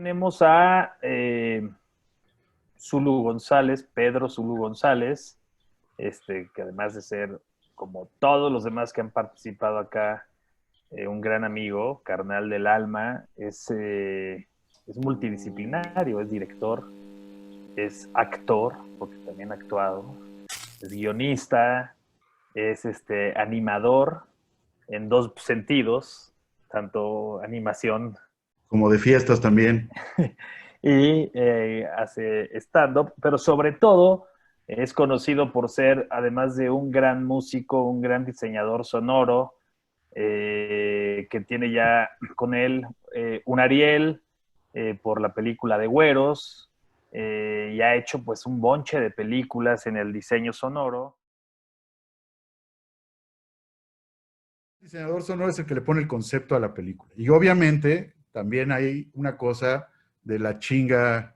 tenemos a Zulu González, Pedro Zulu González, que además de ser, como todos los demás que han participado acá, un gran amigo, carnal del alma, es multidisciplinario, es director, es actor, porque también ha actuado, es guionista, es animador en dos sentidos, tanto animación Como de fiestas también. y hace stand-up, pero sobre todo es conocido por ser, además de un gran músico, un gran diseñador sonoro, que tiene ya con él un Ariel por la película de Güeros, y ha hecho pues un bonche de películas en el diseño sonoro. El diseñador sonoro es el que le pone el concepto a la película. Y obviamente también hay una cosa de la chinga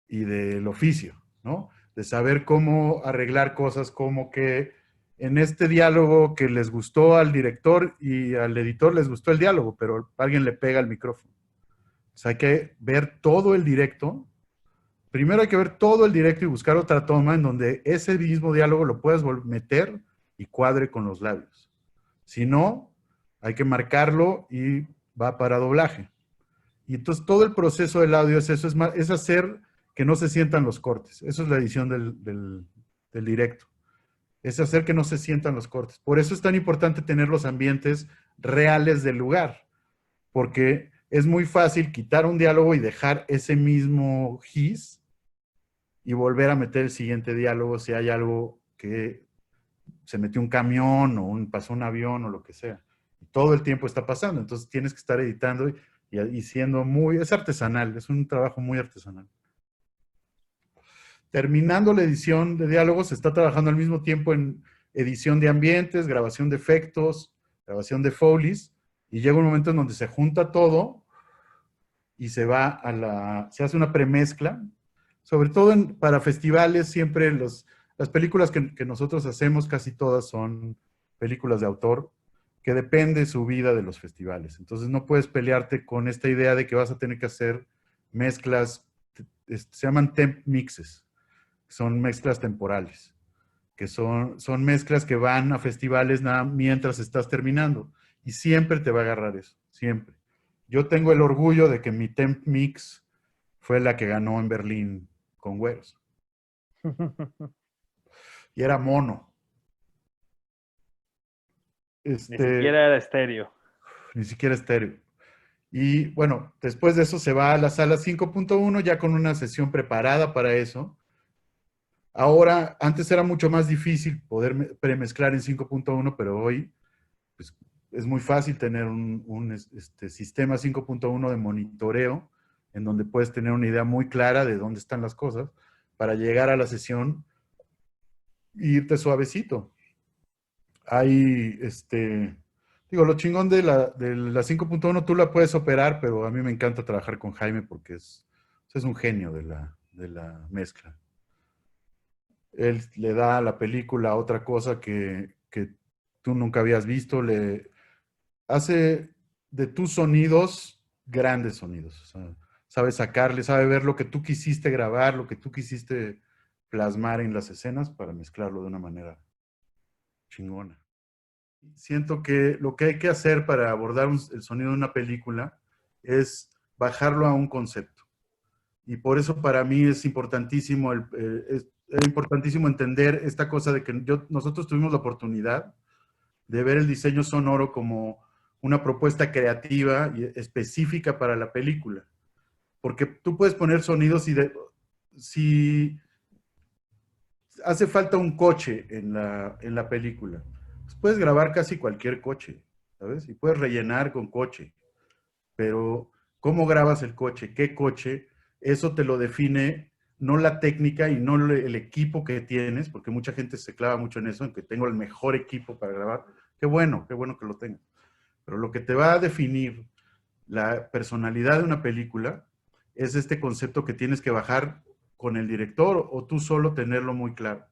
y del oficio, ¿no? De saber cómo arreglar cosas como que en este diálogo que les gustó al director y al editor les gustó el diálogo, pero alguien le pega el micrófono. O sea, hay que ver todo el directo. Primero hay que ver todo el directo y buscar otra toma en donde ese mismo diálogo lo puedas meter y cuadre con los labios. Si no, hay que marcarlo y va para doblaje. Y entonces todo el proceso del audio es eso, es hacer que no se sientan los cortes. Eso es la edición del directo. Es hacer que no se sientan los cortes. Por eso es tan importante tener los ambientes reales del lugar, porque es muy fácil quitar un diálogo y dejar ese mismo gis y volver a meter el siguiente diálogo si hay algo que se metió un camión o pasó un avión o lo que sea. Y todo el tiempo está pasando, entonces tienes que estar editando y siendo muy, es artesanal, es un trabajo muy artesanal. Terminando la edición de diálogos, se está trabajando al mismo tiempo en edición de ambientes, grabación de efectos, grabación de Foleys, y llega un momento en donde se junta todo y se hace una premezcla, sobre todo para festivales, siempre las películas que nosotros hacemos, casi todas son películas de autor, que depende su vida de los festivales. Entonces no puedes pelearte con esta idea de que vas a tener que hacer mezclas, se llaman temp mixes, son mezclas temporales, que son mezclas que van a festivales nada mientras estás terminando. Y siempre te va a agarrar eso, siempre. Yo tengo el orgullo de que mi temp mix fue la que ganó en Berlín con Güeros. Y era mono. Ni Este, siquiera era estéreo. ni siquiera estéreo. Y bueno, después de eso se va a la sala 5.1 ya con una sesión preparada para eso. Ahora, antes era mucho más difícil poder premezclar en 5.1, pero hoy pues, es muy fácil tener un sistema 5.1 de monitoreo en donde puedes tener una idea muy clara de dónde están las cosas para llegar a la sesión e irte suavecito. Hay, digo, lo chingón de la 5.1 tú la puedes operar, pero a mí me encanta trabajar con Jaime porque es un genio de la mezcla. Él le da a la película otra cosa que tú nunca habías visto, le hace de tus sonidos grandes sonidos. O sea, sabe sacarle, sabe ver lo que tú quisiste grabar, lo que tú quisiste plasmar en las escenas para mezclarlo de una manera chingona. Siento que lo que hay que hacer para abordar el sonido de una película es bajarlo a un concepto. Y por eso para mí es importantísimo, es importantísimo entender esta cosa de que nosotros tuvimos la oportunidad de ver el diseño sonoro como una propuesta creativa y específica para la película. Porque tú puedes poner sonidos si hace falta un coche en la película, pues puedes grabar casi cualquier coche, ¿sabes? Y puedes rellenar con coche. Pero cómo grabas el coche, qué coche, eso te lo define no la técnica y no el equipo que tienes, porque mucha gente se clava mucho en eso, en que tengo el mejor equipo para grabar. Qué bueno que lo tengas. Pero lo que te va a definir la personalidad de una película es este concepto que tienes que bajar con el director o tú solo tenerlo muy claro.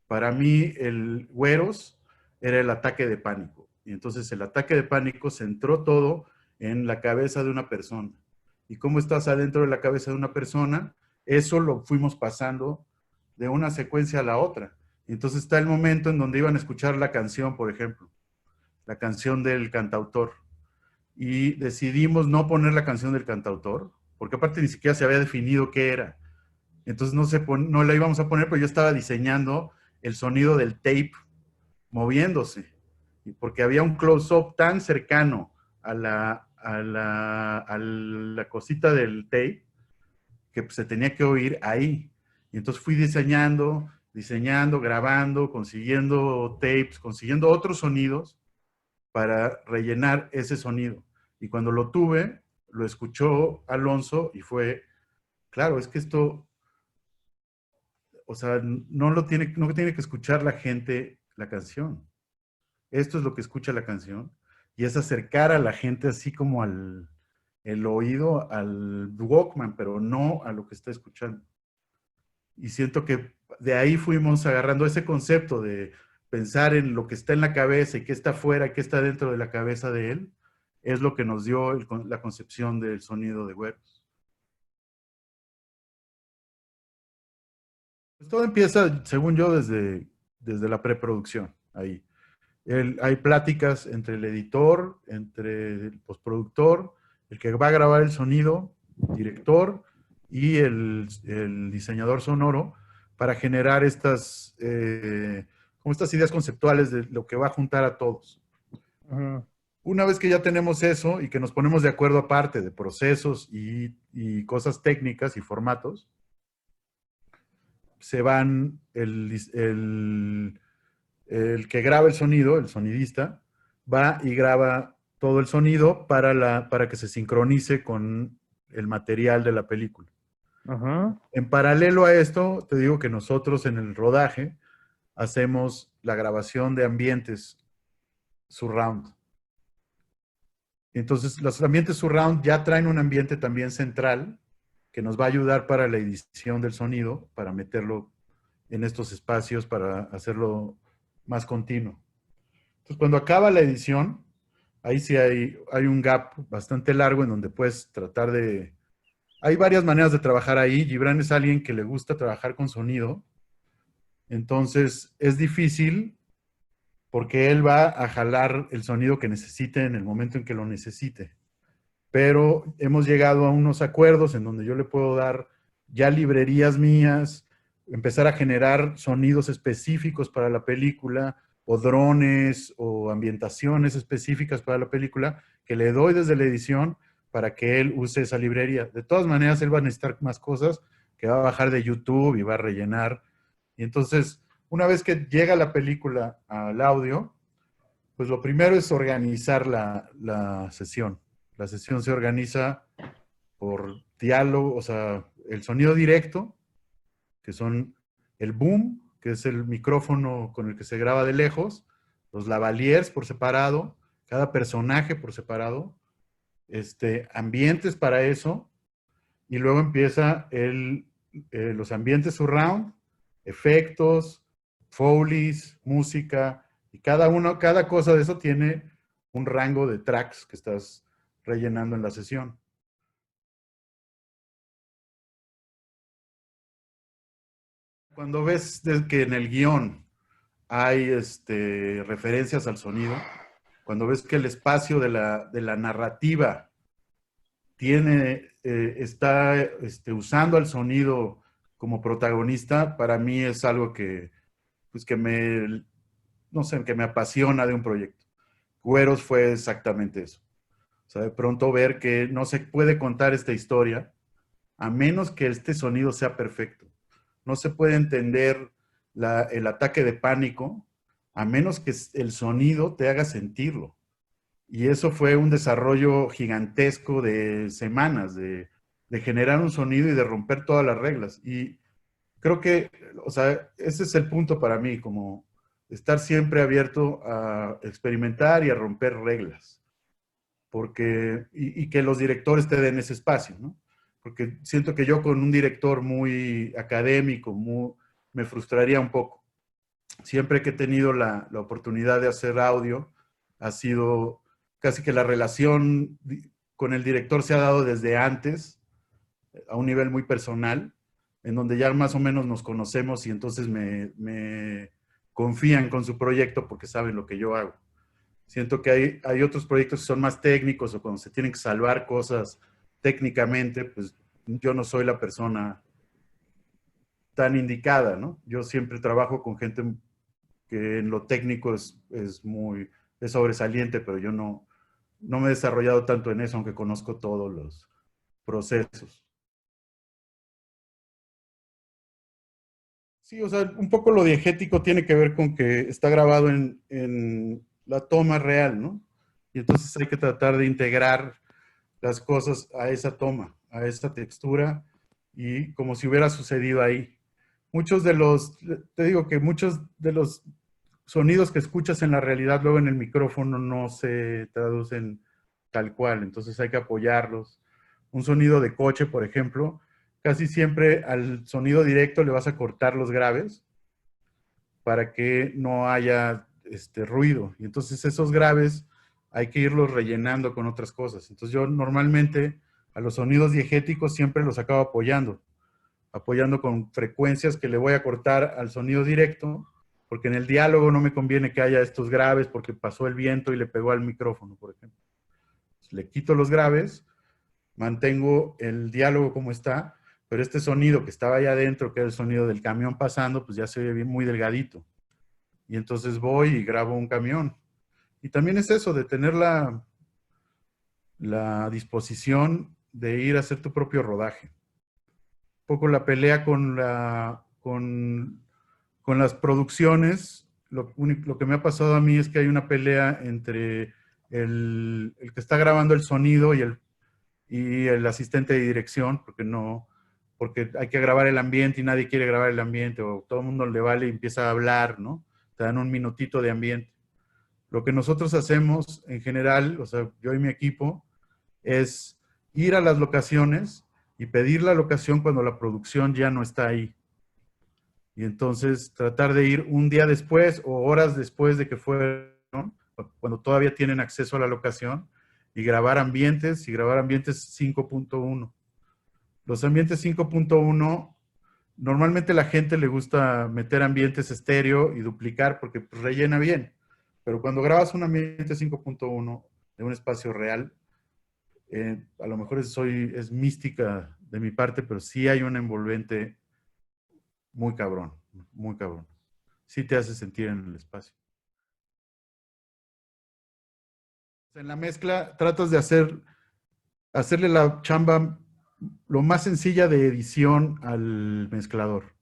Para mí, el Güeros era el ataque de pánico. Y entonces el ataque de pánico centró todo en la cabeza de una persona. y cómo estás adentro de la cabeza de una persona, eso lo fuimos pasando de una secuencia a la otra. Y entonces está el momento en donde iban a escuchar la canción, por ejemplo, la canción del cantautor. Y decidimos no poner la canción del cantautor, porque aparte ni siquiera se había definido qué era. Entonces no la íbamos a poner, pero yo estaba diseñando el sonido del tape moviéndose, porque había un close-up tan cercano a la cosita del tape que pues, se tenía que oír ahí. Y entonces fui diseñando, grabando, consiguiendo tapes, consiguiendo otros sonidos para rellenar ese sonido. Y cuando lo tuve, lo escuchó Alonso y fue, claro, es que esto, o sea, no tiene que escuchar la gente la canción. Esto es lo que escucha la canción. Y es acercar a la gente así como el oído al Walkman, pero no a lo que está escuchando. Y siento que de ahí fuimos agarrando ese concepto de pensar en lo que está en la cabeza y qué está fuera y qué está dentro de la cabeza de él, es lo que nos dio la concepción del sonido de Güeros. Pues todo empieza, según yo, desde la preproducción, ahí. Hay pláticas entre el editor, entre el postproductor, el que va a grabar el sonido, director y el diseñador sonoro para generar como estas ideas conceptuales de lo que va a juntar a todos. Ujú. Una vez que ya tenemos eso y que nos ponemos de acuerdo aparte de procesos y cosas técnicas y formatos, se van el que graba el sonido, el sonidista, va y graba todo el sonido para que se sincronice con el material de la película. Ujú. En paralelo a esto, te digo que nosotros en el rodaje hacemos la grabación de ambientes surround. Entonces, los ambientes surround ya traen un ambiente también central que nos va a ayudar para la edición del sonido, para meterlo en estos espacios, para hacerlo más continuo. Entonces, cuando acaba la edición, ahí sí hay un gap bastante largo en donde puedes tratar de... Hay varias maneras de trabajar ahí. Gibran es alguien que le gusta trabajar con sonido. Entonces, es difícil porque él va a jalar el sonido que necesite en el momento en que lo necesite. Pero hemos llegado a unos acuerdos en donde yo le puedo dar ya librerías mías, empezar a generar sonidos específicos para la película, o drones, o ambientaciones específicas para la película, que le doy desde la edición para que él use esa librería. De todas maneras, él va a necesitar más cosas que va a bajar de YouTube y va a rellenar. Y entonces, una vez que llega la película al audio, pues lo primero es organizar la sesión. La sesión se organiza por diálogo, o sea, el sonido directo, que son el boom, que es el micrófono con el que se graba de lejos, los lavaliers por separado, cada personaje por separado, ambientes para eso, y luego empieza los ambientes surround, efectos, foleys, música, y cada cosa de eso tiene un rango de tracks que estás rellenando en la sesión. Cuando ves que en el guión hay referencias al sonido, cuando ves que el espacio de la narrativa está usando al sonido como protagonista, para mí es algo pues no sé, que me apasiona de un proyecto. Güeros fue exactamente eso. O sea, de pronto ver que no se puede contar esta historia a menos que este sonido sea perfecto. No se puede entender el ataque de pánico a menos que el sonido te haga sentirlo. Y eso fue un desarrollo gigantesco de semanas, de generar un sonido y de romper todas las reglas. Y creo que, o sea, ese es el punto para mí, como estar siempre abierto a experimentar y a romper reglas, y que los directores te den ese espacio, ¿no? Porque siento que yo con un director muy académico, me frustraría un poco. Siempre que he tenido la oportunidad de hacer audio, ha sido casi que la relación con el director se ha dado desde antes, a un nivel muy personal, en donde ya más o menos nos conocemos y entonces me confían con su proyecto porque saben lo que yo hago. Siento que hay otros proyectos que son más técnicos o cuando se tienen que salvar cosas técnicamente, pues yo no soy la persona tan indicada, ¿no? Yo siempre trabajo con gente que en lo técnico es sobresaliente, pero yo no me he desarrollado tanto en eso, aunque conozco todos los procesos. Sí, o sea, un poco lo diegético tiene que ver con que está grabado en la toma real, ¿no? Y entonces hay que tratar de integrar las cosas a esa toma, a esa textura, y como si hubiera sucedido ahí. Te digo que muchos de los sonidos que escuchas en la realidad luego en el micrófono no se traducen tal cual, entonces hay que apoyarlos. Un sonido de coche, por ejemplo, casi siempre al sonido directo le vas a cortar los graves para que no haya ruido. Y entonces esos graves hay que irlos rellenando con otras cosas. Entonces yo normalmente a los sonidos diegéticos siempre los acabo apoyando con frecuencias que le voy a cortar al sonido directo, porque en el diálogo no me conviene que haya estos graves porque pasó el viento y le pegó al micrófono, por ejemplo. Le quito los graves, mantengo el diálogo como está, pero este sonido que estaba allá adentro, que era el sonido del camión pasando, pues ya se ve muy delgadito. Y entonces voy y grabo un camión. Y también es eso, de tener la disposición de ir a hacer tu propio rodaje. Un poco la pelea con las producciones, lo que me ha pasado a mí es que hay una pelea entre el que está grabando el sonido y el asistente de dirección, porque hay que grabar el ambiente y nadie quiere grabar el ambiente, o todo el mundo le vale y empieza a hablar, ¿no? Te dan un minutito de ambiente. Lo que nosotros hacemos en general, o sea, yo y mi equipo, es ir a las locaciones y pedir la locación cuando la producción ya no está ahí. Y entonces tratar de ir un día después o horas después de que fueron, cuando todavía tienen acceso a la locación, y grabar ambientes 5.1. Los ambientes 5.1, normalmente la gente le gusta meter ambientes estéreo y duplicar porque pues, rellena bien. Pero cuando grabas un ambiente 5.1 de un espacio real, a lo mejor es mística de mi parte, pero sí hay un envolvente muy cabrón, muy cabrón. Sí te hace sentir en el espacio. En la mezcla tratas de hacerle la chamba lo más sencilla de edición al mezclador.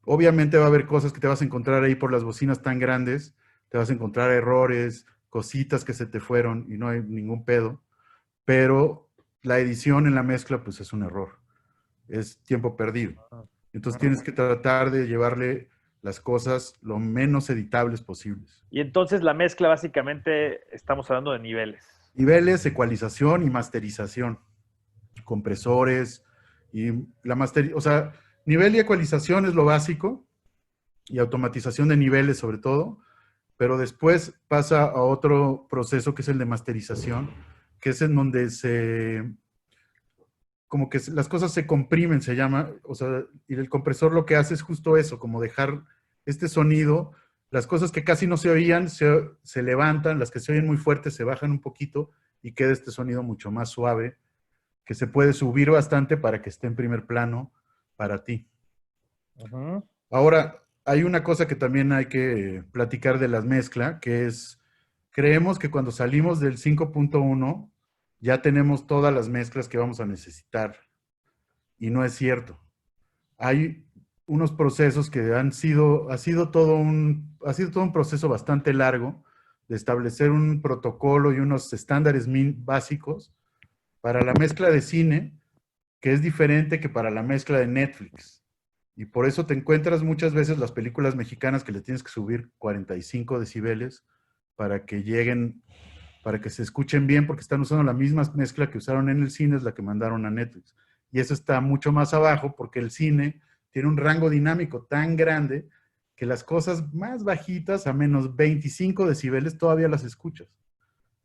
Obviamente va a haber cosas que te vas a encontrar ahí por las bocinas tan grandes, te vas a encontrar errores, cositas que se te fueron y no hay ningún pedo, pero la edición en la mezcla pues es un error, es tiempo perdido. Entonces tienes que tratar de llevarle las cosas lo menos editables posibles. Y entonces la mezcla básicamente estamos hablando de niveles. Niveles, ecualización y masterización, compresores y o sea, nivel y ecualización es lo básico y automatización de niveles sobre todo, pero después pasa a otro proceso que es el de masterización, que es en donde como que las cosas se comprimen, se llama, o sea, y el compresor lo que hace es justo eso, como dejar este sonido, las cosas que casi no se oían se levantan, las que se oyen muy fuertes se bajan un poquito y queda este sonido mucho más suave, que se puede subir bastante para que esté en primer plano para ti. Ahora, hay una cosa que también hay que platicar de la mezcla, que es, creemos que cuando salimos del 5.1 ya tenemos todas las mezclas que vamos a necesitar. Y no es cierto. Hay unos procesos que ha sido todo un proceso bastante largo de establecer un protocolo y unos estándares básicos para la mezcla de cine, que es diferente que para la mezcla de Netflix. Y por eso te encuentras muchas veces las películas mexicanas que le tienes que subir 45 decibeles para que lleguen, para que se escuchen bien, porque están usando la misma mezcla que usaron en el cine, es la que mandaron a Netflix. Y eso está mucho más abajo porque el cine tiene un rango dinámico tan grande que las cosas más bajitas, a menos 25 decibeles, todavía las escuchas.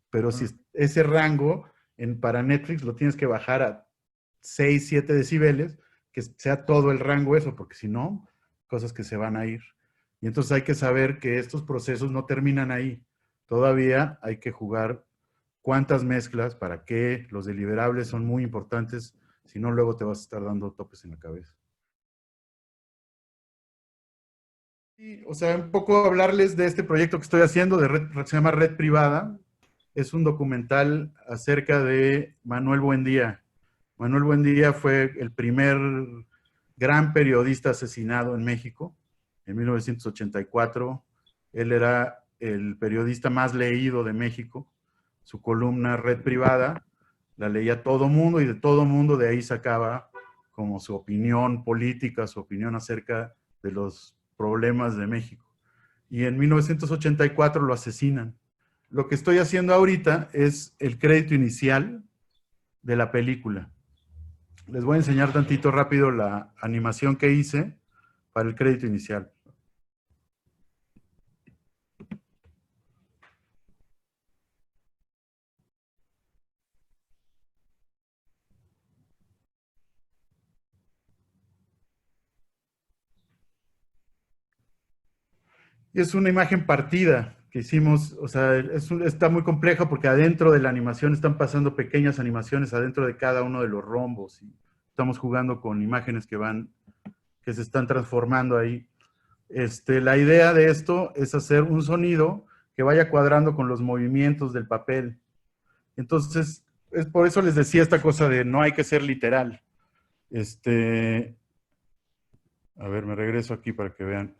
Pero si ese rango para Netflix lo tienes que bajar a 6, 7 decibeles, que sea todo el rango eso, porque si no, cosas que se van a ir. Y entonces hay que saber que estos procesos no terminan ahí. Todavía hay que jugar cuántas mezclas, para qué, los deliberables son muy importantes, si no luego te vas a estar dando topes en la cabeza. Y, o sea, un poco hablarles de este proyecto que estoy haciendo, se llama Red Privada. Es un documental acerca de Manuel Buendía. Manuel Buendía fue el primer gran periodista asesinado en México en 1984. Él era el periodista más leído de México. Su columna Red Privada la leía todo mundo y de todo mundo de ahí sacaba como su opinión política, su opinión acerca de los problemas de México. Y en 1984 lo asesinan. Lo que estoy haciendo ahorita es el crédito inicial de la película. Les voy a enseñar tantito rápido la animación que hice para el crédito inicial. Es una imagen partida que hicimos, o sea, está muy compleja porque adentro de la animación están pasando pequeñas animaciones adentro de cada uno de los rombos y estamos jugando con imágenes que se están transformando ahí. La idea de esto es hacer un sonido que vaya cuadrando con los movimientos del papel. Entonces, es por eso les decía esta cosa de no hay que ser literal. A ver, me regreso aquí para que vean.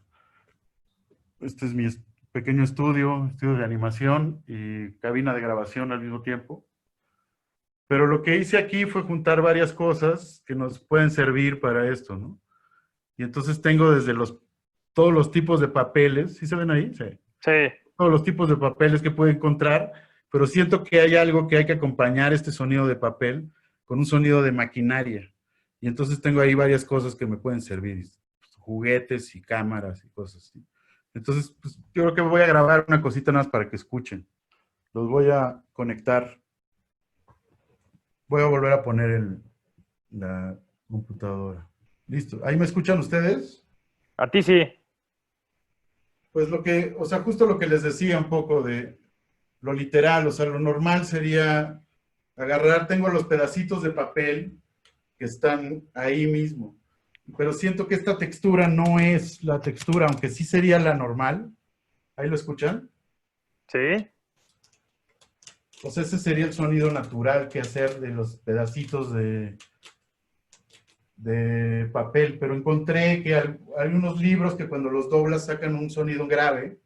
Este es mi pequeño estudio de animación y cabina de grabación al mismo tiempo. Pero lo que hice aquí fue juntar varias cosas que nos pueden servir para esto, ¿no? Y entonces tengo desde todos los tipos de papeles, ¿sí se ven ahí? Sí. Sí. Todos los tipos de papeles que puedo encontrar, pero siento que hay algo que hay que acompañar este sonido de papel con un sonido de maquinaria. Y entonces tengo ahí varias cosas que me pueden servir, juguetes y cámaras y cosas así. Entonces, pues, yo creo que voy a grabar una cosita más para que escuchen. Los voy a conectar. Voy a volver a poner la computadora. Listo. ¿Ahí me escuchan ustedes? A ti sí. Pues o sea, justo lo que les decía un poco de lo literal, o sea, lo normal sería agarrar, tengo los pedacitos de papel que están ahí mismo, pero siento que esta textura no es la textura, aunque sí sería la normal. ¿Ahí lo escuchan? Sí. Pues ese sería el sonido natural que hacer de los pedacitos de papel, pero encontré que hay unos libros que cuando los doblas sacan un sonido grave.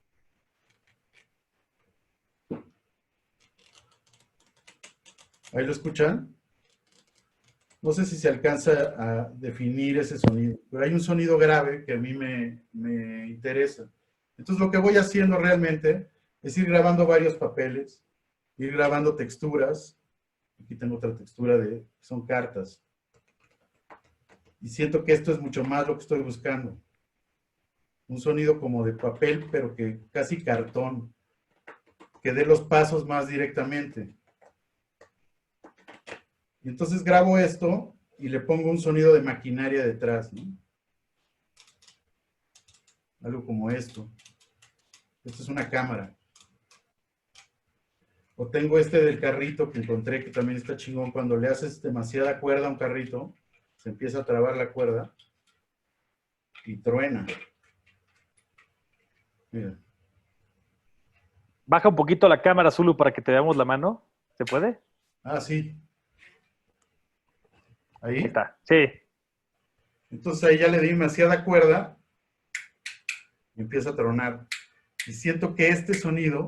¿Ahí lo escuchan? No sé si se alcanza a definir ese sonido, pero hay un sonido grave que a mí me interesa. Entonces lo que voy haciendo realmente es ir grabando varios papeles, ir grabando texturas. Aquí tengo otra textura son cartas. Y siento que esto es mucho más lo que estoy buscando. Un sonido como de papel, pero que casi cartón, que dé los pasos más directamente. Y entonces grabo esto y le pongo un sonido de maquinaria detrás, ¿no? Algo como esto. Esto es una cámara. O tengo este del carrito que encontré que también está chingón. Cuando le haces demasiada cuerda a un carrito, se empieza a trabar la cuerda y truena. Mira. Baja un poquito la cámara, Zulu, para que te veamos la mano. ¿Se puede? Ah, sí. Ahí Ahí. está. Sí. Entonces ahí ya le di demasiada cuerda y empieza a tronar. Y siento que este sonido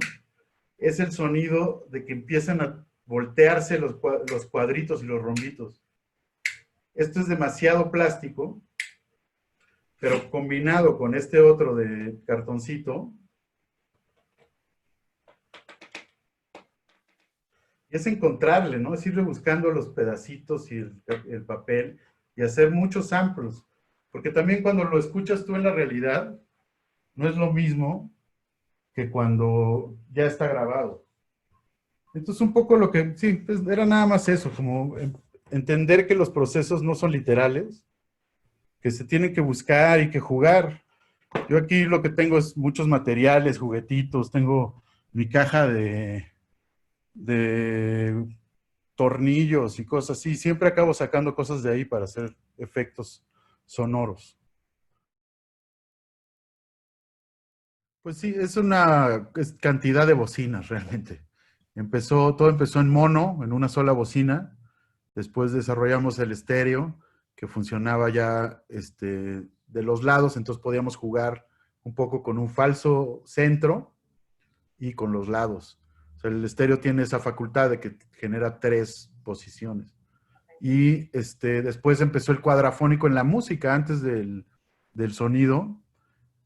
es el sonido de que empiezan a voltearse los cuadritos y los rombitos. Esto es demasiado plástico, pero combinado con este otro de cartoncito, es encontrarle, ¿no? Es irle buscando los pedacitos y el papel y hacer muchos samples. Porque también cuando lo escuchas tú en la realidad, no es lo mismo que cuando ya está grabado. Entonces, un poco lo que, sí, pues era nada más eso, como entender que los procesos no son literales, que se tienen que buscar y que jugar. Yo aquí lo que tengo es muchos materiales, juguetitos, tengo mi caja de tornillos y cosas así. Siempre acabo sacando cosas de ahí para hacer efectos sonoros. Pues sí, es una cantidad de bocinas realmente. Todo empezó en mono, en una sola bocina. Después desarrollamos el estéreo, que funcionaba ya de los lados, entonces podíamos jugar un poco con un falso centro y con los lados. O sea, el estéreo tiene esa facultad de que genera tres posiciones. Y después empezó el cuadrafónico en la música, antes del sonido.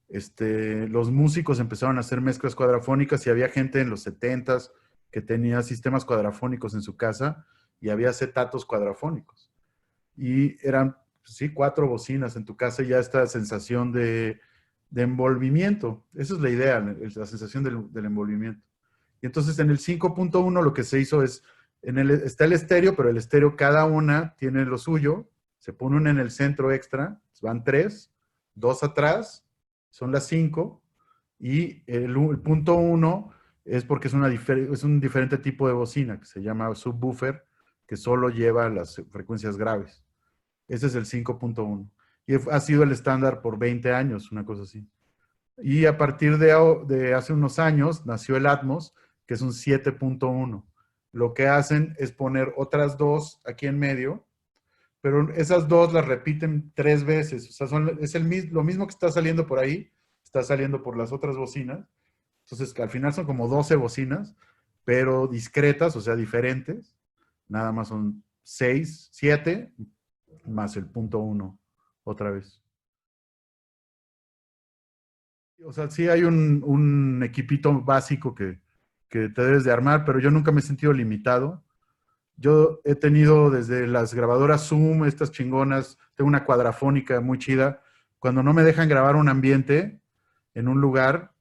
Los músicos empezaron a hacer mezclas cuadrafónicas y había gente en los 70s que tenía sistemas cuadrafónicos en su casa y había acetatos cuadrafónicos. Y eran, pues sí, 4 bocinas en tu casa y ya esta sensación de envolvimiento. Esa es la idea, la sensación del envolvimiento. Y entonces en el 5.1 lo que se hizo es, está el estéreo, pero el estéreo cada una tiene lo suyo, se pone una en el centro extra, van 3, 2 atrás, son las 5, y el punto 1 es porque es un diferente tipo de bocina que se llama subwoofer, que solo lleva las frecuencias graves. Ese es el 5.1. Y ha sido el estándar por 20 años, una cosa así. Y a partir de hace unos años nació el Atmos, que es un 7.1. Lo que hacen es poner otras dos aquí en medio, pero esas dos las repiten 3 veces. O sea, lo mismo que está saliendo por ahí, está saliendo por las otras bocinas. Entonces, al final son como 12 bocinas, pero discretas, o sea, diferentes. Nada más son 6, 7, más el punto 1 otra vez. O sea, sí hay un equipito básico que te debes de armar, pero yo nunca me he sentido limitado. Yo he tenido desde las grabadoras Zoom, estas chingonas, tengo una cuadrafónica muy chida. Cuando no me dejan grabar un ambiente en un lugar,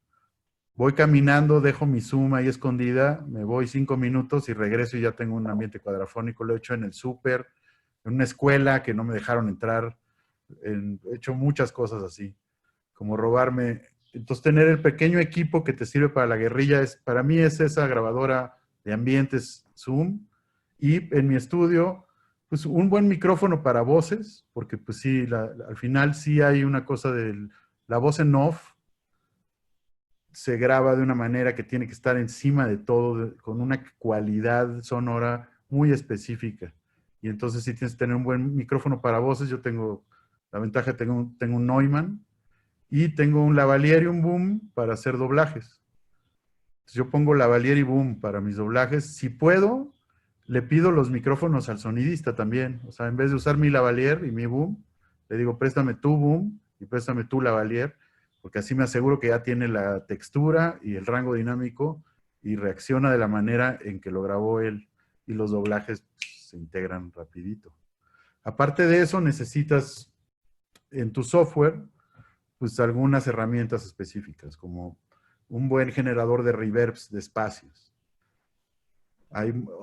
voy caminando, dejo mi Zoom ahí escondida, me voy 5 minutos y regreso y ya tengo un ambiente cuadrafónico. Lo he hecho en el súper, en una escuela que no me dejaron entrar. He hecho muchas cosas así, como robarme. Entonces, tener el pequeño equipo que te sirve para la guerrilla, para mí es esa grabadora de ambientes Zoom. Y en mi estudio, pues un buen micrófono para voces, porque pues sí, al final sí hay una cosa de la voz en off, se graba de una manera que tiene que estar encima de todo, con una cualidad sonora muy específica. Y entonces sí tienes que tener un buen micrófono para voces. Yo tengo la ventaja, tengo un Neumann y tengo un lavalier y un boom para hacer doblajes. Entonces yo pongo lavalier y boom para mis doblajes. Si puedo, le pido los micrófonos al sonidista también. O sea, en vez de usar mi lavalier y mi boom, le digo, préstame tu boom y préstame tu lavalier, porque así me aseguro que ya tiene la textura y el rango dinámico y reacciona de la manera en que lo grabó él. Y los doblajes pues, se integran rapidito. Aparte de eso, necesitas en tu software pues algunas herramientas específicas, como un buen generador de reverbs de espacios.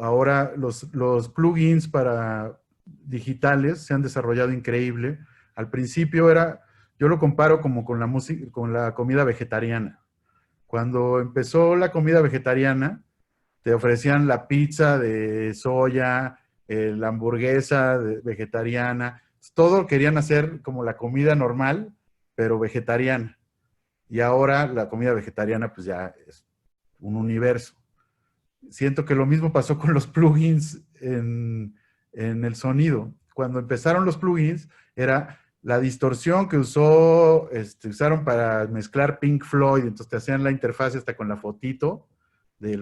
Ahora los plugins para digitales se han desarrollado increíble. Al principio yo lo comparo como con la música, con la comida vegetariana. Cuando empezó la comida vegetariana, te ofrecían la pizza de soya, la hamburguesa vegetariana, todo querían hacer como la comida normal, pero vegetariana. Y ahora la comida vegetariana pues ya es un universo. Siento que lo mismo pasó con los plugins en el sonido. Cuando empezaron los plugins, era la distorsión que usaron para mezclar Pink Floyd, entonces te hacían la interfaz hasta con la fotito de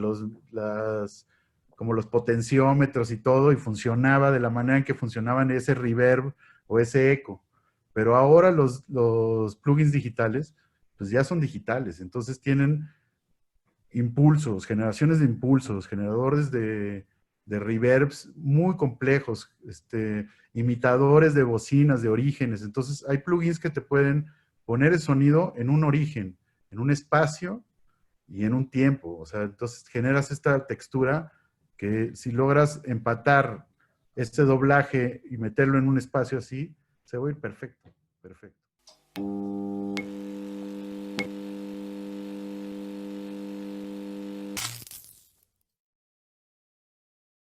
como los potenciómetros y todo, y funcionaba de la manera en que funcionaban ese reverb o ese eco. Pero ahora los plugins digitales, pues ya son digitales, entonces tienen impulsos, generaciones de impulsos, generadores de reverbs muy complejos, imitadores de bocinas, de orígenes. Entonces, hay plugins que te pueden poner el sonido en un origen, en un espacio y en un tiempo. O sea, entonces generas esta textura que si logras empatar este doblaje y meterlo en un espacio así, se va a ir perfecto, perfecto.